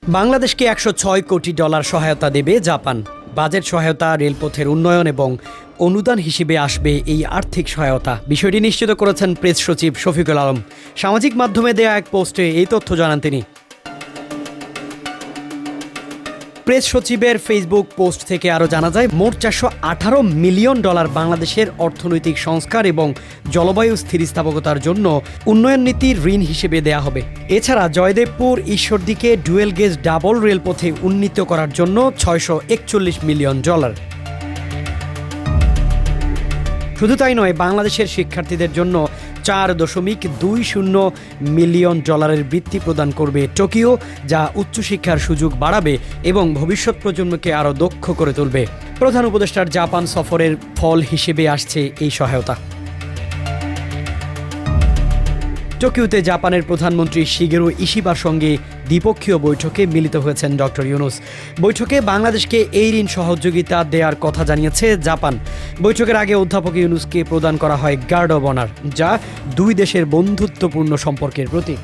বাংলাদেশকে $106 কোটি সহায়তা দেবে জাপান। বাজেট সহায়তা, রেলপথের উন্নয়ন এবং অনুদান হিসেবে আসবে এই আর্থিক সহায়তা। বিষয়টি নিশ্চিত করেছেন প্রেস সচিব শফিকুল আলম। সামাজিক মাধ্যমে দেয়া এক পোস্টে এই তথ্য জানান তিনি। প্রেস সচিবের ফেসবুক পোস্ট থেকে আরও জানা যায়, মোট $418 মিলিয়ন বাংলাদেশের অর্থনৈতিক সংস্কার এবং জলবায়ু স্থিতিস্থাপকতার জন্য উন্নয়ন নীতির ঋণ হিসেবে দেয়া হবে। এছাড়া জয়দেবপুর ঈশ্বরদীকে ডুয়েল গেজ ডাবল রেলপথে উন্নীত করার জন্য $641 মিলিয়ন। শুধু তাই নয়, বাংলাদেশের শিক্ষার্থীদের জন্য $4.20 মিলিয়ন বৃত্তি প্রদান করবে টোকিও, যা উচ্চশিক্ষার সুযোগ বাড়াবে এবং ভবিষ্যৎ প্রজন্মকে আরও দক্ষ করে তুলবে। প্রধান উপদেষ্টার জাপান সফরের ফল হিসেবে আসছে এই সহায়তা। টোকিওতে জাপানের প্রধানমন্ত্রী শিগেরু ইশিবার সঙ্গে দ্বিপক্ষীয় বৈঠকে মিলিত হয়েছেন ডক্টর ইউনুস। বৈঠকে বাংলাদেশকে এই ঋণ সহযোগিতা দেওয়ার কথা জানিয়েছে জাপান। বৈঠকের আগে অধ্যাপক ইউনুসকে প্রদান করা হয় গার্ড অব অনার, যা দুই দেশের বন্ধুত্বপূর্ণ সম্পর্কের প্রতীক।